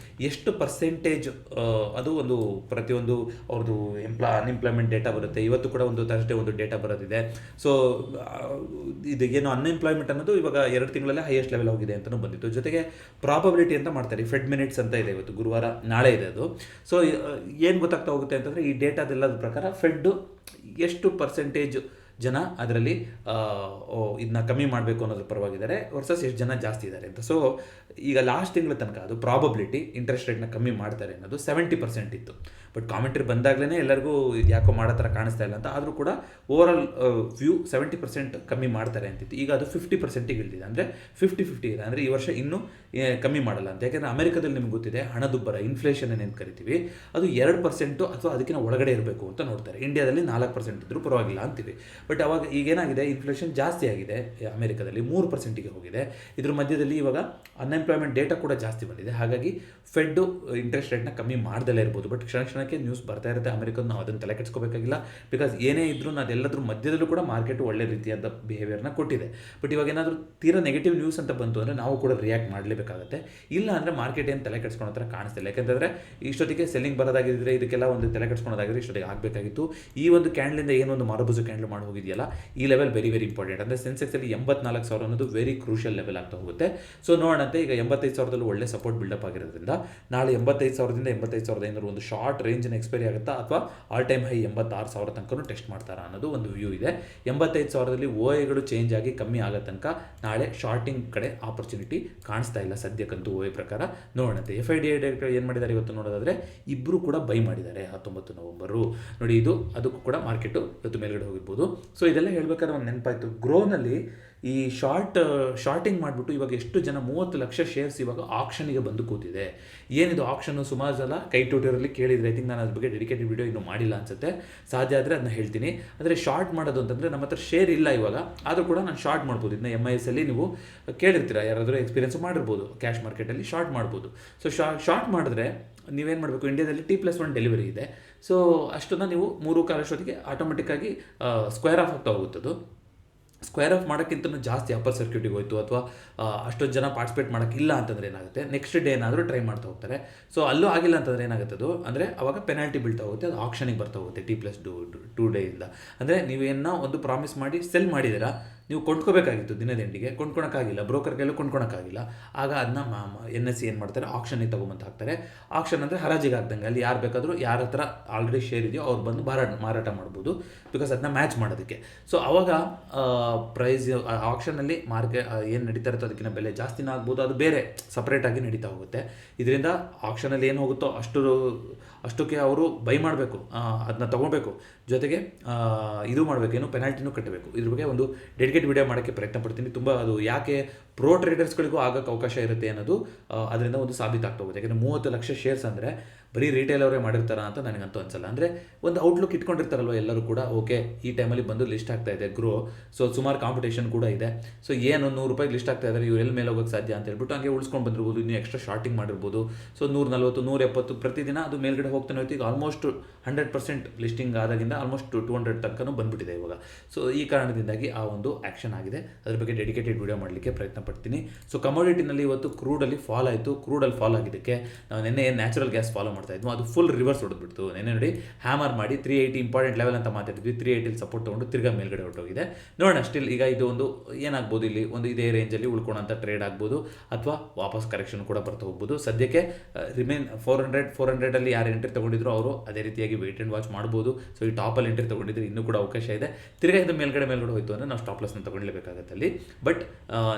ಎಷ್ಟು ಪರ್ಸೆಂಟೇಜ್ ಅದು ಒಂದು ಪ್ರತಿಯೊಂದು ಅವ್ರದ್ದು ಅನ್ಎಂಪ್ಲಾಯ್ಮೆಂಟ್ ಡೇಟಾ ಬರುತ್ತೆ. ಇವತ್ತು ಕೂಡ ಒಂದು ಥರ್ಸ್ಡೇ ಒಂದು ಡೇಟಾ ಬರೋದಿದೆ. ಸೊ ಇದು ಏನು ಅನ್ಎಂಪ್ಲಾಯ್ಮೆಂಟ್ ಅನ್ನೋದು ಇವಾಗ 2 ತಿಂಗಳಲ್ಲೇ ಹೈಯೆಸ್ಟ್ ಲೆವೆಲ್ ಹೋಗಿದೆ ಅಂತಲೂ ಬಂದಿತ್ತು. ಜೊತೆಗೆ ಪ್ರಾಬಬಿಲಿಟಿ ಅಂತ ಮಾಡ್ತಾರೆ, ಫೆಡ್ ಮಿನಿಟ್ಸ್ ಅಂತ ಇದೆ. ಇವತ್ತು ಗುರುವಾರ, ನಾಳೆ ಇದೆ ಅದು. ಸೊ ಏನು ಗೊತ್ತಾಗ್ತಾ ಹೋಗುತ್ತೆ ಅಂತಂದರೆ ಈ ಡೇಟಾದೆಲ್ಲದ ಪ್ರಕಾರ ಫೆಡ್ಡು ಎಷ್ಟು ಪರ್ಸೆಂಟೇಜ್ ಜನ ಅದರಲ್ಲಿ ಇದನ್ನ ಕಮ್ಮಿ ಮಾಡಬೇಕು ಅನ್ನೋದ್ರ ಪರವಾಗಿದ್ದಾರೆ ವರ್ಸಸ್ ಎಷ್ಟು ಜನ ಜಾಸ್ತಿ ಇದ್ದಾರೆ ಅಂತ. ಸೊ ಈಗ ಲಾಸ್ಟ್ ತಿಂಗಳ ತನಕ ಅದು ಪ್ರಾಬಬಿಲಿಟಿ ಇಂಟ್ರೆಸ್ಟ್ ರೇಟ್ನ ಕಮ್ಮಿ ಮಾಡ್ತಾರೆ ಅನ್ನೋದು 70% ಇತ್ತು. ಬಟ್ ಕಾಮೆಂಟ್ರಿ ಬಂದಾಗಲೇ ಎಲ್ಲರಿಗೂ ಯಾಕೋ ಮಾಡೋ ಥರ ಕಾಣಿಸ್ತಾ ಇಲ್ಲ ಅಂತ. ಆದರೂ ಕೂಡ ಓವರಾಲ್ ವ್ಯೂ 70% ಕಮ್ಮಿ ಮಾಡ್ತಾರೆ ಅಂತಿತ್ತು. ಈಗ ಅದು 50%ಗೆ ಇಳಿದಿದೆ. ಅಂದರೆ 50-50 ಇದೆ. ಅಂದರೆ ಈ ವರ್ಷ ಇನ್ನೂ ಕಮ್ಮಿ ಮಾಡಲ್ಲ ಅಂತ. ಯಾಕೆಂದರೆ ಅಮೆರಿಕದಲ್ಲಿ ನಿಮ್ಗೆ ಗೊತ್ತಿದೆ, ಹಣದುಬ್ಬರ ಇನ್ಫ್ಲೇಷನ್ ಏನೇನು ಕರಿತೀವಿ ಅದು 2% ಅಥವಾ ಅದಕ್ಕಿಂತ ಒಳಗಡೆ ಇರಬೇಕು ಅಂತ ನೋಡ್ತಾರೆ. ಇಂಡಿಯಾದಲ್ಲಿ 4% ಇದ್ರೂ ಪರವಾಗಿಲ್ಲ ಅಂತೀವಿ. ಬಟ್ ಅವಾಗ ಈಗೇನಾಗಿದೆ, ಇನ್ಫ್ಲೇಷನ್ ಜಾಸ್ತಿ ಆಗಿದೆ. ಅಮೆರಿಕದಲ್ಲಿ 3%ಗೆ ಹೋಗಿದೆ. ಇದ್ರ ಮಧ್ಯದಲ್ಲಿ ಇವಾಗ ಅನ್ಎಂಪ್ಲಾಯ್ಮೆಂಟ್ ಡೇಟಾ ಕೂಡ ಜಾಸ್ತಿ ಬಂದಿದೆ. ಹಾಗಾಗಿ ಫೆಡ್ಡು ಇಂಟ್ರೆಸ್ಟ್ ರೇಟ್ನ ಕಮ್ಮಿ ಮಾಡ್ದಲೇ ಇರ್ಬೋದು. ಬಟ್ ಕ್ಷಣಕ್ಕೆ ನ್ಯೂಸ್ ಬರ್ತಾ ಇರುತ್ತೆ ಅಮೆರಿಕದ, ನಾವು ಅದನ್ನು ತಲೆ ಕೆಡಿಸ್ಕೋಬೇಕಾಗಿಲ್ಲ. ಬಿಕಾಸ್ ಏನೇ ಇದ್ರೂ ಅದೆಲ್ಲದ್ರ ಮಧ್ಯದಲ್ಲೂ ಕೂಡ ಮಾರ್ಕೆಟ್ ಒಳ್ಳೆ ರೀತಿಯಾದ ಬಿಹೇವಿಯರ್ನ ಕೊಟ್ಟಿದೆ. ಬಟ್ ಇವಾಗ ಏನಾದರೂ ತೀರಾ ನೆಗೆಟಿವ್ ನ್ಯೂಸ್ ಅಂತ ಬಂತು ಅಂದರೆ ನಾವು ಕೂಡ ರಿಯಾಕ್ಟ್ ಮಾಡಲೇಬೇಕಾಗುತ್ತೆ. ಇಲ್ಲ ಅಂದರೆ ಮಾರ್ಕೆಟ್ ಏನು ತಲೆ ಕೆಡಿಸ್ಕೊಳ್ಳೋ ಥರ ಕಾಣಿಸ್ತಿಲ್ಲ. ಯಾಕೆಂತಂದರೆ ಇಷ್ಟೊತ್ತಿಗೆ ಸೆಲ್ಲಿಂಗ್ ಬರೋದಾಗಿದ್ದರೆ ಇದಕ್ಕೆಲ್ಲ ಒಂದು ತಲೆ ಕೆಡಿಸ್ಕೊಳ್ಳೋದಾಗಿದ್ರೆ ಇಷ್ಟೊತ್ತಿಗೆ ಆಗಬೇಕಾಗಿತ್ತು. ಈ ಒಂದು ಕ್ಯಾಂಡ್ಲಿಂದ ಏನೊಂದು ಮಾರಬುಜು ಕ್ಯಾಂಡ್ಲ್ ಮಾಡಿ ಹೋಗಿದೆಯಲ್ಲ, ಈ ಲೆವೆಲ್ ವೆರಿ ಇಂಪಾರ್ಟೆಂಟ್. ಅಂದರೆ ಸೆನ್ಸೆಕ್ಸಲ್ಲಿ 84,000 ಅನ್ನೋದು ವೆರಿ ಕ್ರೂಷಿಯಲ್ ಲೆವೆಲ್ ಆಗ್ತಾ ಹೋಗುತ್ತೆ. ಸೊ ನೋಡೋಣಂತೆ. ಈಗ 85,000 ಒಳ್ಳೆ ಸಪೋರ್ಟ್ ಬಿಲ್ಡಪ್ ಆಗಿರೋದ್ರಿಂದ ನಾಳೆ 85,000ದಿಂದ 85,500 ಒಂದು ಶಾರ್ಟ್ ರೇಂಜಿನ ಎಕ್ಸ್ಪೈರಿ ಆಗುತ್ತಾ, ಅಥವಾ ಆಲ್ ಟೈಮ್ ಹೈ 86,000 ತನಕ ಟೆಸ್ಟ್ ಮಾಡ್ತಾರಾ ಅನ್ನೋದು ಒಂದು ವ್ಯೂ ಇದೆ. 85,000ದಲ್ಲಿ ಓಎಗಳು ಚೇಂಜ್ ಆಗಿ ಕಮ್ಮಿ ಆಗೋ ತನಕ ನಾಳೆ ಶಾರ್ಟಿಂಗ್ ಕಡೆ ಆಪರ್ಚುನಿಟಿ ಕಾಣಿಸ್ತಾ ಇಲ್ಲ ಸದ್ಯಕ್ಕಂತೂ ಓಎ ಪ್ರಕಾರ. ನೋಡೋಣಂತೆ. FIDI ಡೈರೆಕ್ಟರ್ ಏನು ಮಾಡಿದ್ದಾರೆ ಇವತ್ತು ನೋಡೋದಾದರೆ, ಇಬ್ಬರು ಕೂಡ ಬೈ ಮಾಡಿದ್ದಾರೆ 19 ನವೆಂಬರು. ನೋಡಿ, ಅದಕ್ಕೂ ಕೂಡ ಮಾರ್ಕೆಟು ಇವತ್ತು ಮೇಲ್ಗಡೆ ಹೋಗಿರ್ಬೋದು. ಸೊ ಇದೆಲ್ಲ ಹೇಳ್ಬೇಕಾದ್ರೆ ಒಂದು ನೆನಪಾಯಿತು, ಗ್ರೋನಲ್ಲಿ ಈ ಶಾರ್ಟಿಂಗ್ ಮಾಡಿಬಿಟ್ಟು ಇವಾಗ ಎಷ್ಟು ಜನ 30 ಲಕ್ಷ ಶೇರ್ಸ್ ಇವಾಗ ಆಕ್ಷನಿಗೆ ಬಂದು ಕೂತಿದೆ. ಏನಿದು ಆಕ್ಷನ್ನು ಸುಮಾರು ಸಲ ಕೈ ಟ್ಯೂಟರಲ್ಲಿ ಕೇಳಿದರೆ, ಐ ಥಿಂಕ್ ನಾನು ಅದ್ರ ಬಗ್ಗೆ ಡೆಡಿಕೇಟೆಡ್ ವಿಡಿಯೋ ಇನ್ನೂ ಮಾಡಿಲ್ಲ ಅನ್ಸುತ್ತೆ. ಸಾಧ್ಯ ಆದರೆ ಅದನ್ನ ಹೇಳ್ತೀನಿ. ಅಂದರೆ ಶಾರ್ಟ್ ಮಾಡೋದು ಅಂತಂದರೆ ನಮ್ಮ ಹತ್ರ ಶೇರ್ ಇಲ್ಲ ಇವಾಗ, ಆದರೂ ಕೂಡ ನಾನು ಶಾರ್ಟ್ ಮಾಡ್ಬೋದು. ಇದನ್ನ MIS ಅಲ್ಲಿ ನೀವು ಕೇಳಿರ್ತೀರ, ಯಾರಾದರೂ ಎಕ್ಸ್ಪೀರಿಯನ್ಸ್ ಮಾಡಿರ್ಬೋದು, ಕ್ಯಾಶ್ ಮಾರ್ಕೆಟಲ್ಲಿ ಶಾರ್ಟ್ ಮಾಡ್ಬೋದು. ಸೊ ಶಾರ್ಟ್ ಮಾಡಿದ್ರೆ ನೀವೇನು ಮಾಡಬೇಕು, ಇಂಡಿಯಾದಲ್ಲಿ T+1 ಡೆಲಿವರಿ ಇದೆ. ಸೊ ಅಷ್ಟನ್ನು ನೀವು 3 ಅಷ್ಟೊತ್ತಿಗೆ ಆಟೋಮೆಟಿಕ್ಕಾಗಿ ಸ್ಕ್ವೇರ್ ಆಫ್ ಆಗ್ತಾ ಹೋಗುತ್ತದು. ಸ್ಕ್ವೇರ್ ಆಫ್ ಮಾಡೋಕ್ಕಿಂತ ಜಾಸ್ತಿ ಅಪ್ಪರ್ ಸರ್ಕ್ಯೂಟಿಗೆ ಹೋಯಿತು ಅಥವಾ ಅಷ್ಟೊಂದು ಜನ ಪಾರ್ಟಿಸಿಪೇಟ್ ಮಾಡೋಕ್ಕಿಲ್ಲ ಅಂತಂದರೆ ಏನಾಗುತ್ತೆ, ನೆಕ್ಸ್ಟ್ ಡೇ ಏನಾದರೂ ಟ್ರೈ ಮಾಡ್ತಾ ಹೋಗ್ತಾರೆ. ಸೊ ಅಲ್ಲೂ ಆಗಿಲ್ಲ ಅಂತಂದರೆ ಏನಾಗುತ್ತೆ, ಅದು ಅಂದರೆ ಅವಾಗ ಪೆನಾಲ್ಟಿ ಬೀಳ್ತಾ ಹೋಗುತ್ತೆ, ಅದು ಆಕ್ಷನಿಗೆ ಬರ್ತಾ ಹೋಗುತ್ತೆ T+2 ಡೇಯಿಂದ. ಅಂದರೆ ನೀವೇನೋ ಒಂದು ಪ್ರಾಮಿಸ್ ಮಾಡಿ ಸೆಲ್ ಮಾಡಿದ್ದೀರಾ, ನೀವು ಕೊಂಡ್ಕೋಬೇಕಾಗಿತ್ತು ದಿನದ ಎಂಡಿಗೆ, ಕೊಂಡ್ಕೊಳಕ್ಕಾಗಿಲ್ಲ, ಬ್ರೋಕರ್ ಕೈಲೂ ಕೊಂಡ್ಕೊಳಕ್ಕಾಗಿಲ್ಲ. ಆಗ ಅದನ್ನ NSE ಏನು ಮಾಡ್ತಾರೆ, ಆಕ್ಷನಿಗೆ ತೊಗೊಂಬಂತ ಹಾಕ್ತಾರೆ. ಆಕ್ಷನ್ ಅಂದರೆ ಹರಾಜಿಗೆ ಹಾಕ್ದಂಗೆ, ಅಲ್ಲಿ ಯಾರು ಬೇಕಾದರೂ ಯಾರ ಹತ್ರ ಆಲ್ರೆಡಿ ಶೇರ್ ಇದೆಯೋ ಅವ್ರು ಬಂದು ಮಾರಾಟ ಮಾಡ್ಬೋದು, ಬಿಕಾಸ್ ಅದನ್ನ ಮ್ಯಾಚ್ ಮಾಡೋದಕ್ಕೆ. ಸೊ ಅವಾಗ ಪ್ರೈಸ್ ಆಕ್ಷನಲ್ಲಿ ಏನು ನಡೀತಾ ಇರುತ್ತೋ ಅದಕ್ಕಿಂತ ಬೆಲೆ ಜಾಸ್ತಿನೂ ಆಗ್ಬೋದು, ಅದು ಬೇರೆ ಸಪ್ರೇಟಾಗಿ ನಡೀತಾ ಹೋಗುತ್ತೆ. ಇದರಿಂದ ಆಕ್ಷನಲ್ಲಿ ಏನು ಹೋಗುತ್ತೋ ಅಷ್ಟಕ್ಕೆ ಅವರು ಬೈ ಮಾಡಬೇಕು, ಅದನ್ನ ತೊಗೊಳ್ಬೇಕು, ಜೊತೆಗೆ ಇದು ಮಾಡಬೇಕು, ಏನು ಪೆನಾಲ್ಟಿನೂ ಕಟ್ಟಬೇಕು. ಇದ್ರ ಬಗ್ಗೆ ಒಂದು ಡೆಡಿಕೇಟ್ ವಿಡಿಯೋ ಮಾಡೋಕ್ಕೆ ಪ್ರಯತ್ನ ಪಡ್ತೀನಿ. ತುಂಬ ಅದು ಯಾಕೆ ಪ್ರೋ ಟ್ರೇಡರ್ಸ್ಗಳಿಗೂ ಆಗೋಕ್ಕೆ ಅವಕಾಶ ಇರುತ್ತೆ ಅನ್ನೋದು ಅದರಿಂದ ಒಂದು ಸಾಬೀತಾಗ್ತಾ ಹೋಗುತ್ತೆ. ಯಾಕೆಂದರೆ 30 ಲಕ್ಷ ಶೇರ್ಸ್ ಅಂದರೆ ಬರೀ ರಿಟೇಲ್ ಅವರೇ ಮಾಡಿರ್ತಾರ ಅಂತ ನನಗಂತೂ ಅನ್ಸಲ್ಲ. ಅಂದರೆ ಒಂದು ಔಟ್ಲುಕ್ ಇಟ್ಕೊಂಡಿರ್ತಾರಲ್ವ ಎಲ್ಲರೂ ಕೂಡ, ಓಕೆ ಈ ಟೈಮಲ್ಲಿ ಬಂದು ಲಿಸ್ಟ್ ಆಗ್ತಾ ಇದೆ ಗ್ರೋ, ಸೊ ಸುಮಾರು ಕಾಂಪಿಟೇಷನ್ ಕೂಡ ಇದೆ, ಸೊ ಏನು 100 ರೂಪಾಯಿಗೆ ಲಿಸ್ಟ್ ಆಗ್ತಾ ಇದ್ದಾರೆ, ಇವ್ರು ಎಲ್ಲಿ ಮೇಲೆ ಹೋಗೋಕ್ಕೆ ಸಾಧ್ಯ ಅಂತ ಹೇಳ್ಬಿಟ್ಟು ಹಂಗೆ ಉಳಿಸ್ಕೊಂಡು ಬಂದಿರ್ಬೋದು, ಇನ್ನೂ ಎಕ್ಸ್ಟ್ರಾ ಶಾರ್ಟಿಂಗ್ ಮಾಡಿರ್ಬೋದು. ಸೊ 140 170 ಪ್ರತಿದಿನ ಅದು ಮೇಲ್ಗಡೆ ಹೋಗ್ತಾನೆ ಹೋಯ್ತು. ಈಗ ಆಲ್ಮೋಸ್ಟ್ 100% ಲಿಸ್ಟಿಂಗ್ ಆದಾಗಿಂದ ಆಲ್ಮೋಸ್ಟ್ 200 ತನಕನೂ ಬಂದುಬಿಟ್ಟಿದೆ ಇವಾಗ. ಸೊ ಈ ಕಾರಣದಿಂದಾಗಿ ಆ ಒಂದು ಆ್ಯಕ್ಷನ್ ಆಗಿದೆ. ಅದ್ರ ಬಗ್ಗೆ ಡೆಡಿಕೇಟೆಡ್ ವಿಡಿಯೋ ಮಾಡಲಿಕ್ಕೆ ಪ್ರಯತ್ನ ಪಡ್ತೀನಿ. ಸೊ ಕಮೋಡಿಟಿನಲ್ಲಿ ಇವತ್ತು ಕ್ರೂಡಲ್ಲಿ ಫಾಲ್ ಆಯಿತು. ಕ್ರೂಡಲ್ಲಿ ಫಾಲ್ ಆಗಿದ್ದಕ್ಕೆ ನಾವು ನಿನ್ನೆ ನ್ಯಾಚುರಲ್ ಗ್ಯಾಸ್ ಫಾಲೋ ಮಾಡ್ತಾ ಇದ್ವು, ಅದು ಫುಲ್ ರಿವರ್ಸ್ ಹೊಡೆದ್ಬಿಡ್ತು. ನೆನ್ನೆ ನೋಡಿ ಹ್ಯಾಮರ್ ಮಾಡಿ 380 ಇಂಪಾರ್ಟೆಂಟ್ ಲೆವೆಲ್ ಅಂತ ಮಾತಾಡಿದ್ವಿ, 380 ಸಪೋರ್ಟ್ ತೊಗೊಂಡು ತಿರ್ಗಾ ಮೇಲ್ಗಡೆ ಹೊರಟೋಗಿದೆ. ನೋಡೋಣ ಸ್ಟಿಲ್ ಈಗ ಇದು ಒಂದು ಏನಾಗ್ಬೋದು, ಇಲ್ಲಿ ಒಂದು ಇದೇ ರೇಂಜಲ್ಲಿ ಉಳ್ಕೊಳ್ಳೋಂಥ ಟ್ರೇಡ್ ಆಗ್ಬೋದು, ಅಥವಾ ವಾಪಸ್ ಕರೆಕ್ಷನ್ ಕೂಡ ಬರ್ತಾ ಹೋಗ್ಬೋದು. ಸದ್ಯಕ್ಕೆ ರಿಮೇನ್ 400 ಯಾರು ಎಂಟ್ರಿ ತೊಗೊಂಡಿದ್ರು ಅವರು ಅದೇ ರೀತಿಯಾಗಿ ವೆಯ್ಟ್ ಆ್ಯಂಡ್ ವಾಚ್ ಮಾಡ್ಬೋದು. ಸೊ ಈ ಟಾಪಲ್ಲಿ ಎಂಟ್ರಿ ತೊಗೊಂಡಿದ್ರೆ ಇನ್ನೂ ಕೂಡ ಅವಕಾಶ ಇದೆ. ತಿರ್ಗಾ ಇದು ಮೇಲ್ಗಡೆ ಹೋಯಿತು ಅಂದರೆ ನಾವು ಸ್ಟಾಪ್ ಲಾಸ್ನ ತೊಗೊಳ್ಳೇಬೇಕಾಗತ್ತೆ ಅಲ್ಲಿ. ಬಟ್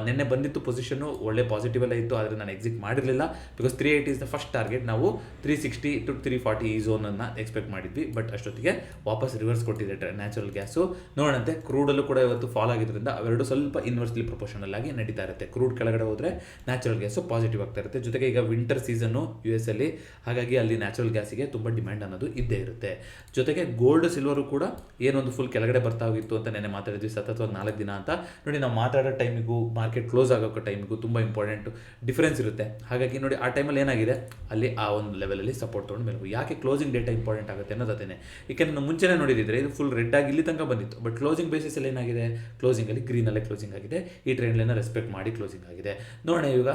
ನಿನ್ನೆ ಬಂದಿತ್ತು ಪೊಸಿಷನ್ನು ಒಳ್ಳೆ ಪಾಸಿಟಿವ್ ಎಲ್ಲ ಇತ್ತು, ಆದರೆ ನಾನು ಎಕ್ಸಿಟ್ ಮಾಡಿರಲಿಲ್ಲ, because 380 is the first target. ನಾವು 360 to 340 ಈ ಝೋನನ್ನು ಎಕ್ಸ್ಪೆಕ್ಟ್ ಮಾಡಿದ್ವಿ, ಬಟ್ ಅಷ್ಟೊತ್ತಿಗೆ ವಾಪಸ್ ರಿವರ್ಸ್ ಕೊಟ್ಟಿದೆ ನ್ಯಾಚುರಲ್ ಗ್ಯಾಸು. ನೋಡಂತೆ ಕ್ರೂಡಲ್ಲೂ ಕೂಡ ಇವತ್ತು ಫಾಲ್ ಆಗಿದ್ದರಿಂದ ಅವೆರಡು ಸ್ವಲ್ಪ ಇನ್ವರ್ಸ್ಲಿ ಪ್ರೊಪೋರ್ಷನಲ್ ಆಗಿ ನಡೀತಾ ಇರುತ್ತೆ. ಕ್ರೂಡ್ ಕೆಳಗಡೆ ಹೋದರೆ ನ್ಯಾಚುರಲ್ ಗ್ಯಾಸು ಪಾಸಿಟಿವ್ ಆಗ್ತಾ ಇರುತ್ತೆ. ಜೊತೆಗೆ ಈಗ ವಿಂಟರ್ ಸೀಸನ್ನು US ಅಲ್ಲಿ, ಹಾಗಾಗಿ ಅಲ್ಲಿ ನ್ಯಾಚುರಲ್ ಗ್ಯಾಸಿಗೆ ತುಂಬ ಡಿಮ್ಯಾಂಡ್ ಅನ್ನೋದು ಇದ್ದೇ ಇರುತ್ತೆ. ಜೊತೆಗೆ ಗೋಲ್ಡ್ ಸಿಲ್ವರು ಕೂಡ ಏನೊಂದು ಫುಲ್ ಕೆಳಗಡೆ ಬರ್ತಾ ಹೋಗಿತ್ತು ಅಂತ ನೆನ್ನೆ ಮಾತಾಡಿದ್ವಿ, ಸತತವಾಗಿ 4 ದಿನ ಅಂತ. ನೋಡಿ ನಾವು ಮಾತಾಡೋ ಟೈಮಿಗೂ ಮಾರ್ಕೆಟ್ ಕ್ಲೋಸ್ ಆಗೋಕ್ಕೆ ಟೈಮಿಗೂ ತುಂಬ ಇಂಪಾರ್ಟೆಂಟ್ ಡಿಫರೆನ್ಸ್ ಇರುತ್ತೆ. ಹಾಗಾಗಿ ನೋಡಿ ಆ ಟೈಮಲ್ಲಿ ಏನಾಗಿದೆ, ಅಲ್ಲಿ ಆ ಒಂದು ಲೆವೆಲಲ್ಲಿ ಸಪೋರ್ಟ್ ತೊಗೊಂಡು ಮೇಲೆ ಯಾಕೆ ಕ್ಲೋಸಿಂಗ್ ಡೇಟಾ ಇಂಪಾರ್ಟೆಂಟ್ ಆಗುತ್ತೆ ಅನ್ನೋದೇನೆ. ಏಕೆಂದರೆ ನಾವು ಮುಂಚೆನೇ ನೋಡಿದ್ರೆ ಇದು ಫುಲ್ ರೆಡ್ ಆಗಿ ಇಲ್ಲಿ ತನಕ ಬಂದಿತ್ತು, ಬಟ್ ಕ್ಲೋಸಿಂಗ್ ಬೇಸಿಸಲ್ಲಿ ಏನಾಗಿದೆ, ಕ್ಲೋಸಿಂಗಲ್ಲಿ ಗ್ರೀನಲ್ಲೇ ಕ್ಲೋಸಿಂಗ್ ಆಗಿದೆ. ಈ ಟ್ರೆಂಡ್ ಲೈನ್ನ ರೆಸ್ಪೆಕ್ಟ್ ಮಾಡಿ ಕ್ಲೋಸಿಂಗ್ ಆಗಿದೆ. ನೋಡೋಣ ಇವಾಗ